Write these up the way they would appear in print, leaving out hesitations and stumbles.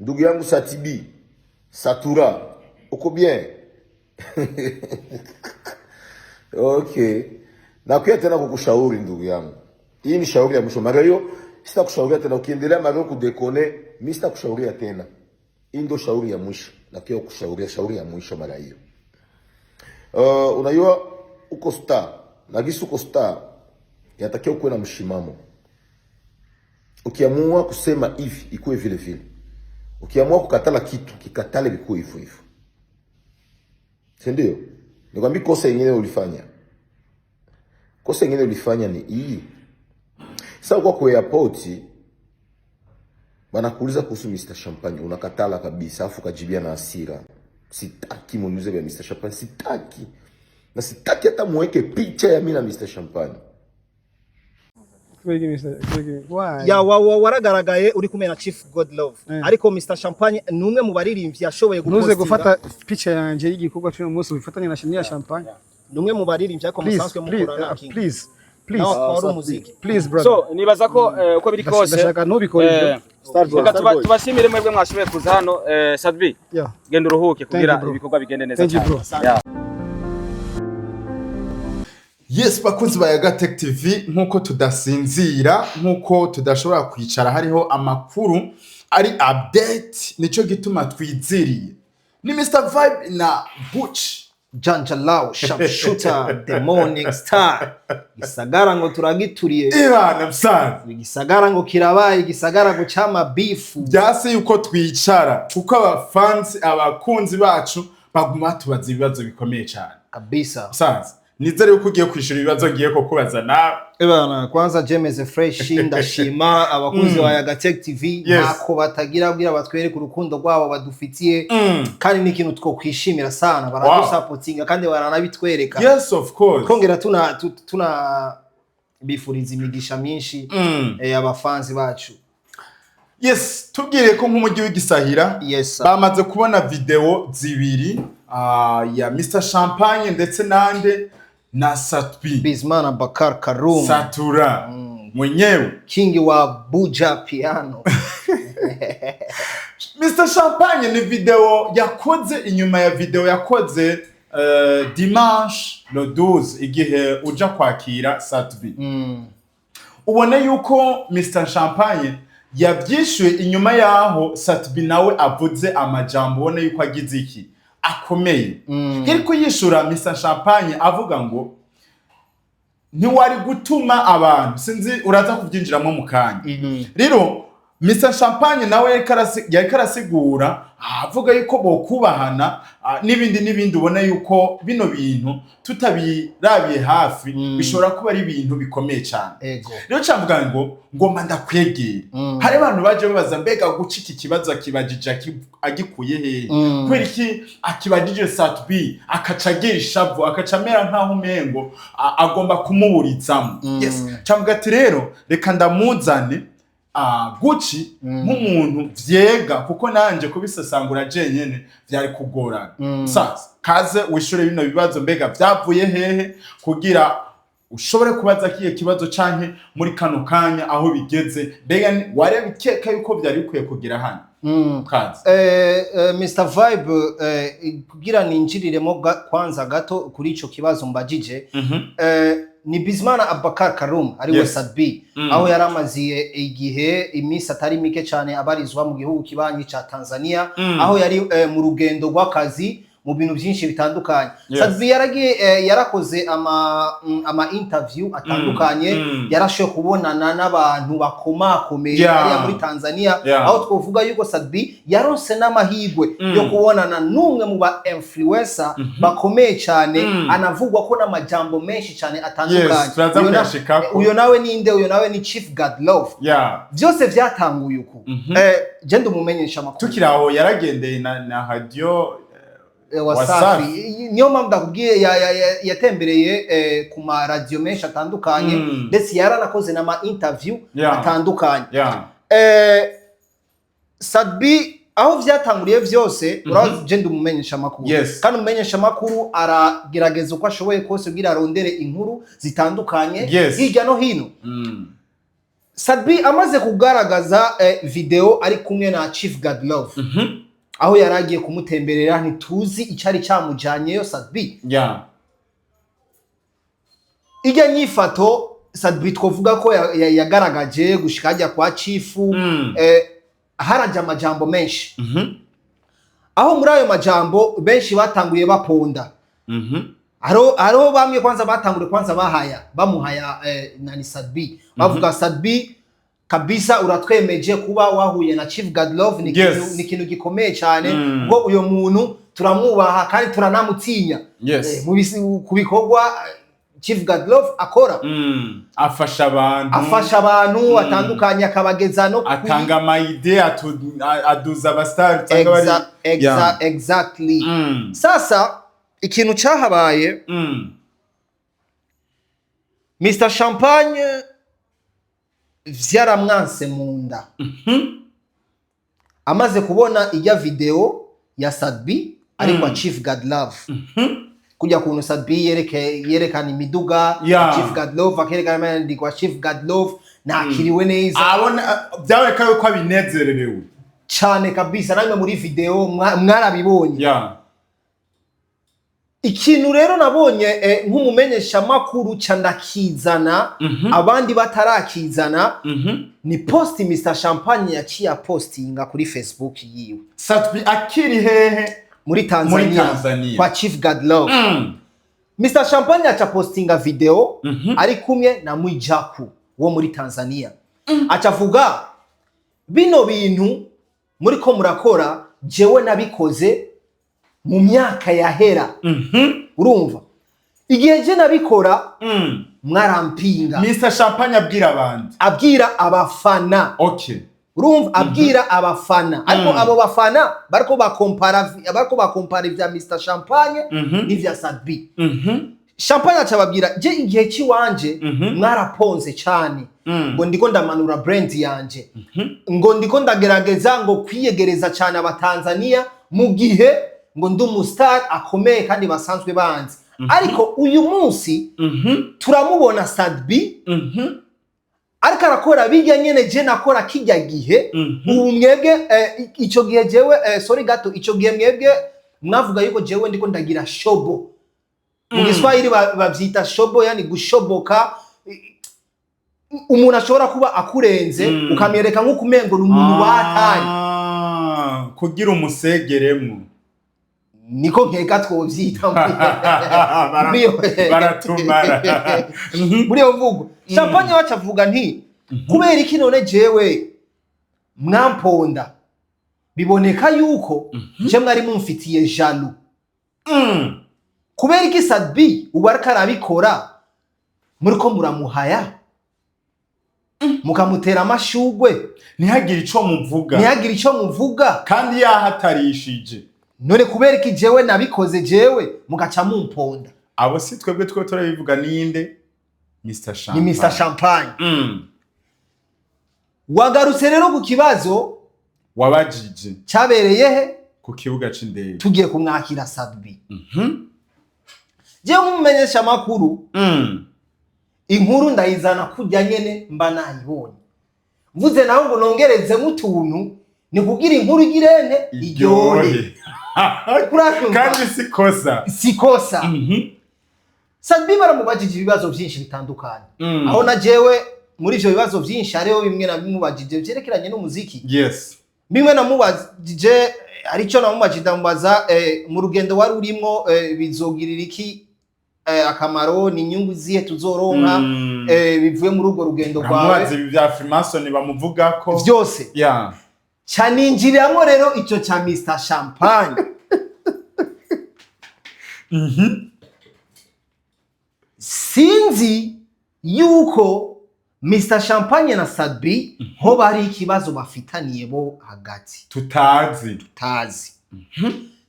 Ndugu yangu Satibi, Satura, uko bien? Okay. Na kuya tena kukushauri ndugu yangu. Hii ni shauri ya mwisho. Mario, sitakushauria tena ukiendelea Mario kudekone, mimi sitakushauria tena. Hii ndio shauri ya mwisho. Na kuya kukushauria shauri ya mwisho mara hiyo. Unajua uko star. Na gisi uko star, yatakiwa kuwe na mshimamo. Ukiamua kusema hivi, ikuwe vile vile. Ukiamua kukatala kitu, kikatale bikuwe hivyo hivyo. Si ndio? Nikwambia kosa yenyewe ulifanya. Kosa yenyewe ulifanya ni hii. Sasa kwa airport banakuuliza kuhusu Mr. Champagne, unakatala kabisa, afu kajibia na hasira. Sitaki muniuze vya Mr. Champagne, sitaki. Na sitaki hata muweke picha ya mimi na Mr. Champagne. Ya waragaragaye uri kumena Chief Godlove ariko Mr. Champagne numwe mu baririmbyi yashoboye gupostinga gufata picha yanje y'igikorwa cyo umunsi bifatanye na Shania Champagne numwe mu baririmbyi ariko musanzwe mukorana please brother. So nibaza ko uko biri kose ndashaka ntubikore tubashimire mwebwe mwashoboye kuza hano Sadbi genda uruhuke kugira ibikorwa bigende neza cyane. Yes, bakunzi ba Yagatech TV, nkuko tudasinzira, nkuko tudashobora kwicara hariho amakuru ari update, nico gituma twiziriye. Ni Mr. Vibe na Butch Janjalao Sharpshooter the Morning Star. Gisagara ngo turagituriye. Ibana msanze. Gisagara ngo kirabaye, gisagara ngo chama beef. Byase yuko twicara kuko abafansi abakunzi bacu baguma tubaza ibibazo bikomeye cyane. Kabisa. Msanze. Nizere yuko ugiye kwishura ibibazo ngiye ko kubaza nawe. Ebana kwanza James Fresh ndashima abakunzi wa Yagatech TV nako batagira bwira batwereka urukundo rwabo badufitiye kandi ni ikintu twokwishimira sana baradusupportinga kandi baranabitwereka. Yes of course. Kongera tuna bifuriza imigisha myinshi abafanzi bacu. Yes, tubwire ko nk'umujyi w'igisahira bamaze kubona video zibiri ya Mr. Champagne ndetse nande na Satbi Bizmana Bakar Karum Satura mwenyewe King wa Buja Piano. Mr. Champagne ni video yakoze inyuma ya video yakoze dimanche le 12 igihe uja kwakira Satbi. Ubone yuko Mr. Champagne yabyishuye inyuma yaho Satbi nawe avuze amajambo ubone yuko agize iki akomeye. Ariko yishura Mr. Champagne avuga ngo ntiwari gutuma abantu sinzi uraza kubyinjiramo mu kanya. Rero Mr. Champagne nawe yari karasigura avuga yuko bokubahana n'ibindi ubona yuko bino bintu tutabirabiye hafi bishobora kuba ari ibintu bikomeye cyane. Rero cyamvuga ngo ngoma ndakwegera. Hari abantu baje babaza mbega gucika ikibazo akibajije agikuye he kwera iki akibajije Satbi akacagira ishavu akacamera nkaho umengo agomba kumuburizamo. Yes, cyamvuga ati rero reka ndamuzane Gucci nk'umuntu vyega kuko nanje kubisasangura jenyene vyari kugorana. Sasa kaze wishure bino bibazo mbega vyavuye hehe kugira ushobore kubaza kiye kibazo canke muri kano kanya aho bigeze mbega ware bikeka yuko vyari bikwiye kugira hano. Kaze Mr. Vibe kugira ninjiriremo kwanza gato kuri ico kibazo mbajije ni Bizmana Abakar Karum ari we Sadbi aho yaramaziye igihe imisi atari mike cyane abarizwa mu gihugu kibanyi ca Tanzania aho yari mu rugendo rw'akazi mu bintu byinshi bitandukanye. Sadbi yarakoze ama interview atandukanye yarashoye kubonana n'abantu bakomakomeye ari muri Tanzania aho twovuga yuko Sadbi yaronse n'amahigwe yo kubonana n'umwe mu ba influencer bakomeye cyane anavugwa ko n'amajambo menshi cyane atandukanye. Uyo nawe ninde? Uyo nawe ni Chief Godlove. Byose byatanguye uko je ndumumenyesha makuru tukiraho yaragendeye na radio Wasafi. Niyo mpamvu ndakubwiye yatembereye ku ma radio menshi atandukanye ndetse yaranakoze na ma interview atandukanye. Sadbi aho vyatanguriye vyose urazi je ndumumenyesha makuru kandi umumenyesha makuru aragerageza uko ashoboye kose kugira arondere inkuru zitandukanye hirya no hino. Sadbi amaze kugaragaza video ari kumwe na Chief Godlove aho yaragiye kumutemberera ntituzi icari cyamujyanyeyo Sadbi ijya nyifato Sadbi twovuga ko yagaragaje gushikajya kwa Chief haraja amajambo menshi aho muri ayo majambo benshi batanguye baponda Aro bamwe kwanza batangure kwanza bamuhaya nani Sadbi bavuga Sadbi kabisa uratwemeje kuba wahuye na Chief Godlove ni kintu gikomeye cyane ngo uyo muntu turamwubaha kandi turanamutinya mu bikorwa Chief Godlove akora afasha abantu atandukanye akabageza no atanga ama idea aduza abastar exactly sasa ikintu cyahabaye Mr Champagne vyaramwanse munda amaze kubona ijya video ya Sadbi ariko Chief Godlove kujya kuntu Sadbi yerekana imiduga Chief Godlove akerekana ndikwa Chief Godlove nakiriwe neza abona byaboneka yuko abinezererewe cyane kabisa namwe muri video mwarabibonye ikintu rero nabonye nk'umumenyesha makuru cyandakizana abandi batarakizana ni post Mr Champagne yaciye postinga kuri Facebook yiwe Sadbi akiri hehe muri Tanzania kwa Chief Godlove Mr Champagne acha postinga video ari kumwe na Mwijaku wo muri Tanzania acavuga bino bintu muri ko murakora jewe nabikoze mu myaka yahera urumva igihe je nabikora mwarampinga Mr Champagne abwira abafana urumva abwira abafana ariko abo bafana bariko bakompara ivya Mr Champagne n'ivya Sadbi Champagne acababwira je igihe kiwanje mwaraponze cyane ngo ndiko ndamanura brand yanje ngo ndiko ndagerageza ngo kwiyegereza cyane abatanzania mu gihe ngo ndi umustar akomeye kandi basanzwe banzi ariko uyu munsi turamubona Sadbi ariko arakora bijya nyene je nakora kijya gihe ubu mwebwe ico gihe jewe sorry gato ico gihe mwebwe mwavuga yuko jewe ndiko ndagira shobo mu Giswahili bavyita shobo yani gushoboka umuntu ashobora kuba akurenze ukamyereka nko kumengo n'umuntu watari kugira umusegeremo niko nkeka twovyita baratumara muri yo mvugo Champagne bacavuga nti kubera iki none jewe mwamponda biboneka yuko je mwari mumfitiye jaloux kubera iki Sadbi ubaraka arabikora muri ko muramuhaya mukamutera amashugwe ntihagire ico muvuga kandi yahatarishije none kubera iki jewe nabikoze jewe mugaca mumponda abo si twebwe turabivuga ninde Mr Champagne ni Mr Champagne wagarutse rero ku kibazo wabajije cyabereye he ku kibuga c'indege tugiye kumwakira Sadbi je nkumumenyesha makuru inkuru ndayizana kujya nyene mba nayibonye mvuze naho ngo nongereze mutuntu ni kugira inkuru igirene iryohe kandi sikosa Sadbi baramubajije ibibazo byinshi bitandukanye aho na jewe muri ivyo bibazo byinshi hariho bimwe na bimubajije byerekeranye n'umuziki bimwe namubajije arico namubajije ndamubaza mu rugendo wari urimo bizogirira iki akamaro ni inyungu zihe tuzoronka bivuye muri urwo rugendo kwawe amubaza ibi bya Freemason bamuvuga ko byose cyaninjiriramo rero icyo cya Mr Champagne sinzi yuko Mr Champagne na Sadbi ho bari ikibazo bafitaniye bo hagati tutazi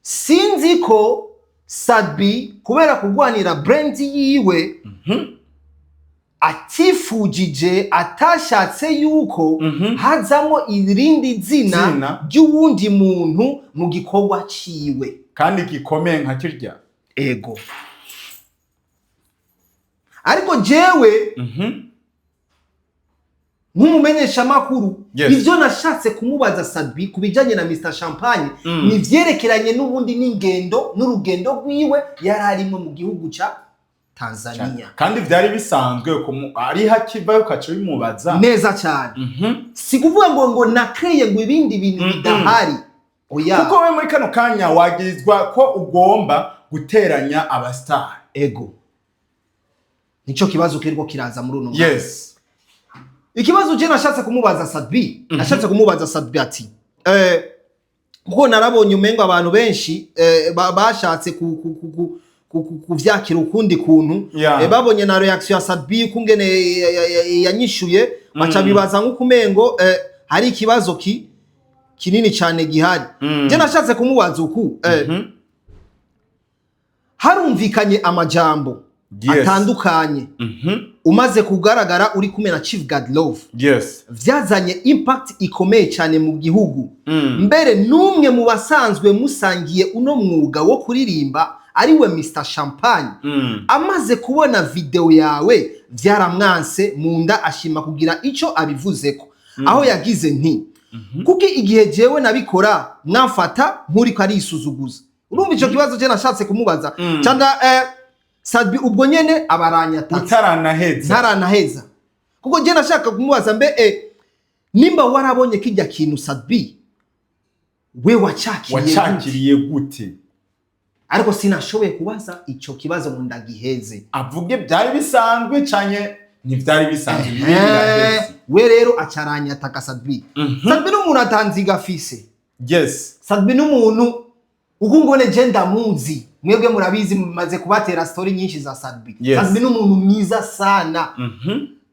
sinzi ko Sadbi kubera kugwanira brand yiwe atifujije atashatse yuko hazamo irindi zina ry'uwundi muntu mu gikorwa ciwe kandi gikomeye nka kirya ego ariko jewe nk'umumenyesha makuru. Yes. Ivyo nashatse kumubaza Sadbi kubijanye na Mr Champagne ni vyerekeranye n'ubundi n'ingendo n'urugendo rwiwe yararimo mu gihugu ca Tanzania. Kandi vyari bisanzwe ari hakivayo kaco bimubaza neza cyane. Si kuvuga ngo nakreye ngo ibindi bintu bidahari. Oya. Kuko we muri kano kanya wagirizwa ko ugomba guteranya abastar. Ego. Nico kibazo kiriko kiraza muri uno. Yes. Ikibazo je nashatse kumubaza Sadbi, nashatse kumubaza Sadbi ati kuko narabonye umengo abantu benshi bashatse kuvyakira ukundi kuntu babonye na reaction ya Sadbi kungene yanyishuye baca bibaza nk'ukumengo hari ikibazo kinini cyane gihari. Je nashatse kumubaza uku harumvikanye amajambo atandukanye umaze kugaragara uri kumwe na Chief God Love. Yes. Vyazanye impact ikomeye cyane mu gihugu. Mbere numwe mu basanzwe musangiye uno mwuga wo kuririmba ariwe Mr Champagne. Amaze kubona video yawe vyaramwanse munda ashima kugira ico abivuzeko. Aho yagize nti kuki igihe jewe nabikora mwafata nkuri ko ari isuzuguza. Urumva ico kibazo je nashatse kumubaza. Cyanda Sadbi ubwo nyene abaranyata ntaranaheza kuko je nashaka kumubaza mbe nimba warabonye kijya kintu Sadbi we wacakiriye gute? Ariko sinashoboye kubaza ico kibazo mu ndagiheze avuge byari bisanzwe cyanye ntivyari bisanzwe we rero acaranyata Sadbi. Sadbi n'umuntu atanziga fise. Yes. Sadbi n'umuntu ugungone je ndamuzi. Mwebwe murabizi mumaze kubatera story nyinshi za Sadbi. Sadbi n'umuntu mwiza sana.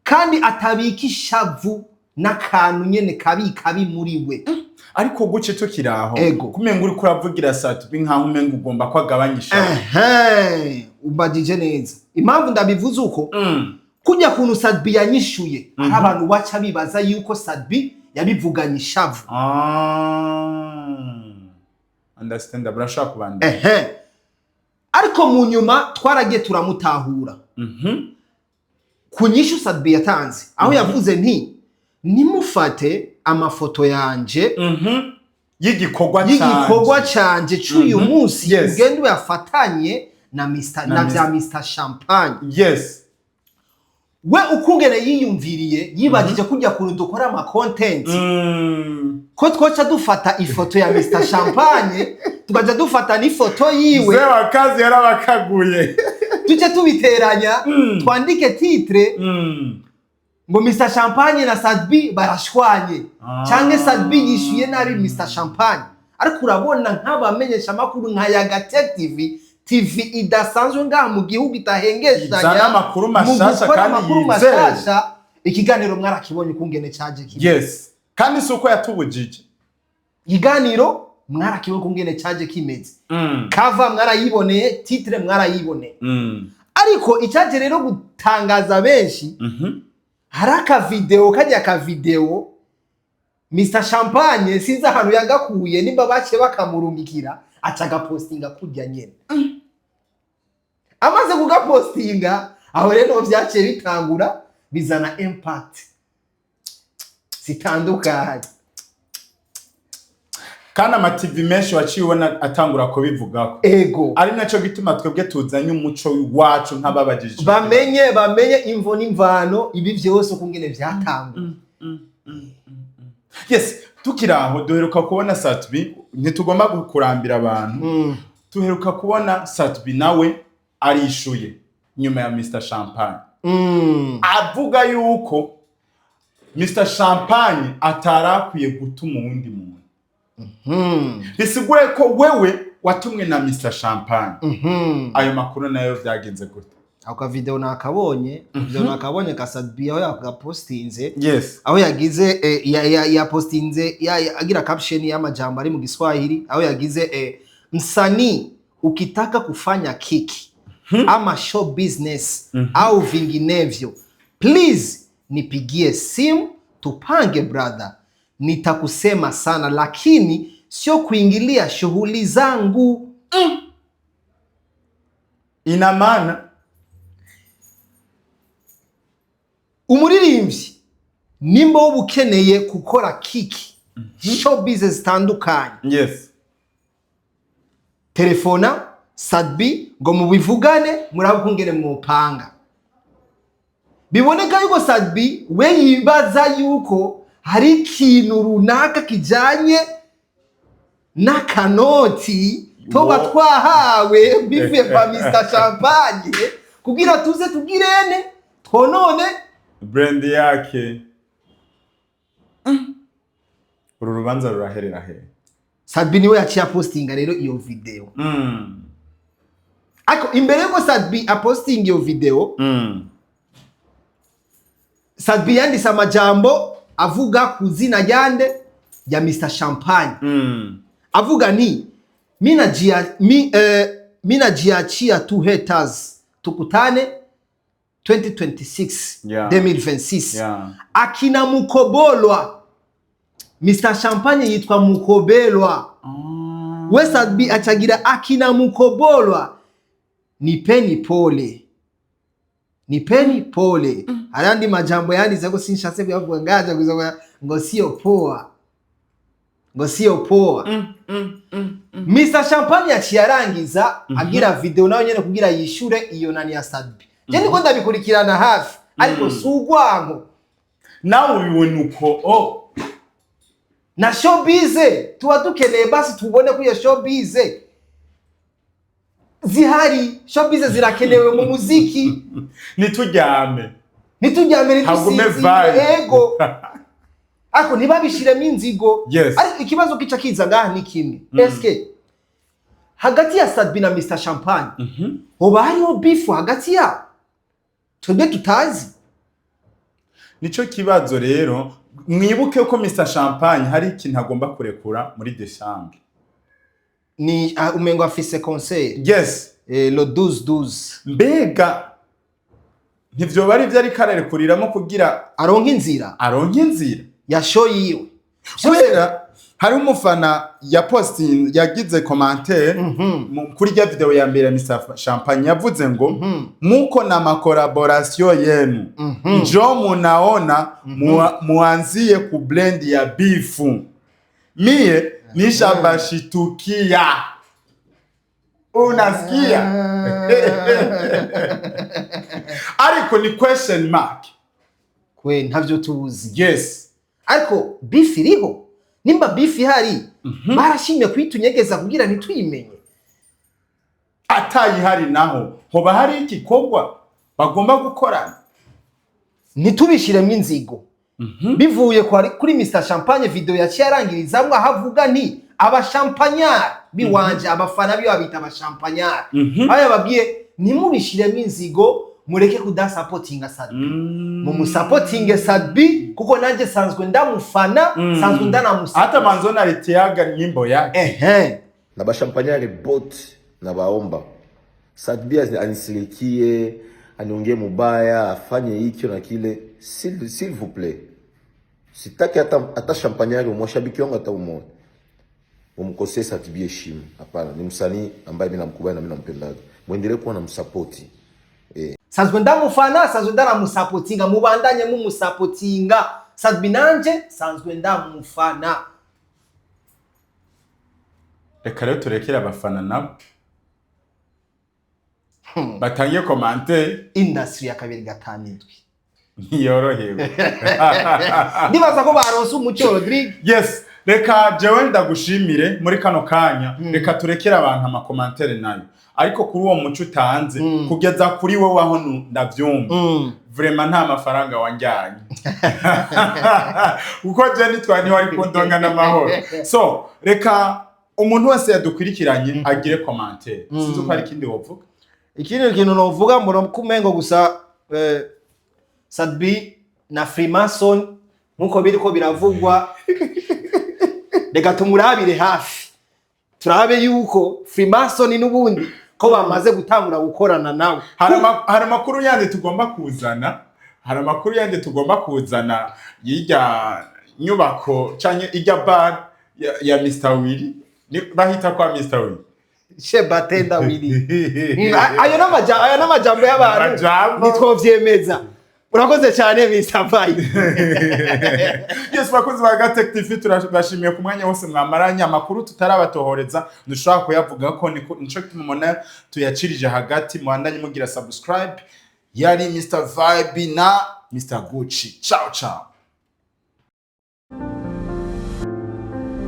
Kandi atabika ishavu n'akantu nyene kabi muri we. Ariko guce tukiraho kumenga uri kuravugira Sadbi nkaho umenga ugomba kwagabanyisha. Ubadije neza. Impamvu ndabivuze uko kujya kuntu Sadbi yanyishuye abantu baca bibaza yuko Sadbi yabivuganye ishavu. Understand brashaka kubanda. Ariko mu nyuma twaragiye turamutahura. Kunyishu Sadbi yatanze aho yavuze nti nimufate amafoto yanje y'igikorwa canje cy'uyu munsi ugende uyafatanye na Mr Champagne. Yes. We ukungene yiyumviriye yibagije kujya kuntu dukora ama content ko twoca dufata ifoto ya Mr Champagne tukaja dufata n'ifoto yiwe ze wakazi yarabakaguye tuje tubiteranya twandike titre ngo Mr Champagne na Sadbi barashwanye canke Sadbi yishuye nabi Mr Champagne. Ariko urabona nk'abamenyesha makuru nka Yaga TV idasanzwe ngaha mu gihugu itahengeshanya amakuru mashasha kandi mashasha ikiganiro mwarakibonye kungene caje kimwe. Yes. Kandi suko yatubujije ikiganiro mwarakibonye kungene caje kimeze. Cover mwarayiboneye, titre mwarayiboneye. Ariko icaje rero gutangaza benshi haraka video kajya ka video Mr Champagne sinza hano yagakuye nimba bace bakamurumikira acaga postinga kujya nyene. Amaze kugapostinga aho rero vyaciye bitangura bizana impact sitandukanye. Kandi ama TV menshi waciwe atangura ko bivugako. Ari naco gituma twebwe tuzanye umuco wacu nk'ababajije. Bamenye imvo n'imvano ibi vyose kungene vyatangura. Yes, tukiraho duheruka kubona Sadbi ntitugomba gukurambira abantu. Tuheruka kubona Sadbi nawe arishuye nyuma ya Mr Champagne. Avuga yuko Mr Champagne atarakwiye gutuma uwundi muntu. Bisigure ko wewe watumwe na Mr Champagne. Ayo makuru nayo vyagenze gute? Ako video nakabonye, ka Sadbi aho yagapostinze. Yes. Aho yagize ya postinze agira caption y'amajambo ari mu Kiswahili aho yagize msanii ukitaka kufanya kiki ama show business au vinginevyo please nipigie simu tupange brother, nitakusema sana lakini sio kuingilia shughuli zangu. Ina maana umuririmbyi nimba wowe ukeneye gukora kiki showbiz zitandukanye Yes. telefona Sadbi ngo mubivugane murabukungene mupanga. Biboneka yuko Sadbi we yibaza yuko hari ikintu runaka kijanye n'akanoti toba twahawe bivuye kwa Mr Champagne kugira tuze tugirene twonone brand yake. Uru rubanza ruraherera he. Sadbi niwe yaciye postinga rero iyo video. Ako imbere yuko Sadbi apostinga iyo video Sadbi yanditse amajambo avuga ku zina ryande ya Mr Champagne. Avuga ni mina jiachia tu haters tukutane 2026 2026 akina mukobolwa. Mr Champagne yitwa mukobelwa. We Sadbi achagira akina mukobolwa. Nipeni pole. Nipeni pole. Arandi majambo yandize ko sinshatse kuyavuga ngaje kuzoga ngo sio poa. Ngo sio poa. Mr Champagne yaciyarangiza agira video nayo nyene kugira yishure iyo nani ya Sadbi. Je niko ndabikurikirana hafi ariko sugwango. Nawe ubibona uko Na showbiz tuba dukeneye basi tubone ko iyo showbiz zihari. Showbiz zirakenewe mu muziki. Nitujyame Nitusinzi ego. Ako ntibabishiremo inzigo. Ariko ikibazo kica kiza ngaha ni kimwe. Eske hagati ya Sadbi na Mr Champagne hoba hariho beef hagati ya twebwe tutazi. Nico kibazo rero. Mwibuke ko Mr Champagne hari ikintu agomba kurekura muri December. Ni umengo afise concert. Yes. Le 12-12. Mbega ntivyo bari vyari kararekuriramo kugira aronke inzira ya show yiwe. Kubera hari umufana ya posting yagize commentaire kuri ya video ya mbere Mr Champagne yavuze ngo muko na macollaboration yenu njo munaona muanzie ku blend ya beef mie nishabashitukia. Unasikia? Ariko ni question mark. Kwe ntavyo tuzi. Yes. Ariko beef iriho. Nimba beef ihari barashimye kwitunyegeza kugira ntitwimenye. Atayi hari naho hoba hari igikorwa bagomba gukorana. Nitubishiremo inzigo. Bivuye kuri Mr Champagne video yaciyarangirizamwe ahavuga nti abashampanyari biwanje abafana biyo babita abashampanyari. Aya babwiye nimubishiremo inzigo mureke kudasupportinga Sadbi. Mumusupportinge Sadbi kuko nanje sanzwe ndamufana, sanzwe ndanamusa. Hata manzo na letiaga nyimbo yake. Na bashampanyari bot na baomba Sadbi anisilikie, aniongee mubaya, afanye hiki na kile. S'il vous plaît. Sitaki hata champagnari umwashabiki wangu hata umoja. Umkosee Sadbi heshima. Hapana, ni msanii ambaye mimi namkubali na mimi nampendaga. Muendelee kuwa na msupporti. Sanzwe ndamufana, sanzwe ndanamusupportinga, mubandanye mumusupportinga. Sadbi nanje sanzwe ndamufana. Reka rero turekera abafana nabo. Batangiye commentaire industry ya 2-5. Yorohewe. Ndibaza ko baronse umucyo Rodrigue. Yes. Reka jewe ndagushimire muri kano kanya. Reka turekera abantu amakomantere nayo. Ariko kuri uwo muco utanze kugeza kuri wowe aho ndavyumva. Vraiment nta mafaranga wanjyanye. Uko je nitwani wari kundonga n'amahoro. So, reka umuntu wese yadukwirikiranye agire commentaire. Sinzi ko ari kindi wovuga. Ikindi kintu novuga mbona kumengo gusa Sadbi na Freemason nkuko biriko biravugwa. Reka tumurabire hafi. Turabe yuko Freemason n'ubundi ko bamaze gutangura gukorana nawe. Hari amakuru yandi tugomba kuzana. Hari amakuru yandi tugomba kuzana yijya nyubako canke ijya bar ya Mr Willy. Bahita kwa Mr Willy. Shebatenda Willy. Ayo n'amajambo y'abantu nitwovyemeza. urakoze cyane Mr. Vibe. Yes, bakozi ba Gatech TV turabashimiye ku mwanya wose mwamaranye amakuru tutarabatohoreza dushaka kuyavuga ko nico tumubona tuyacirije hagati mwandanye mugira subscribe yari Mr. Vibe na Mr. Gucci. Ciao ciao.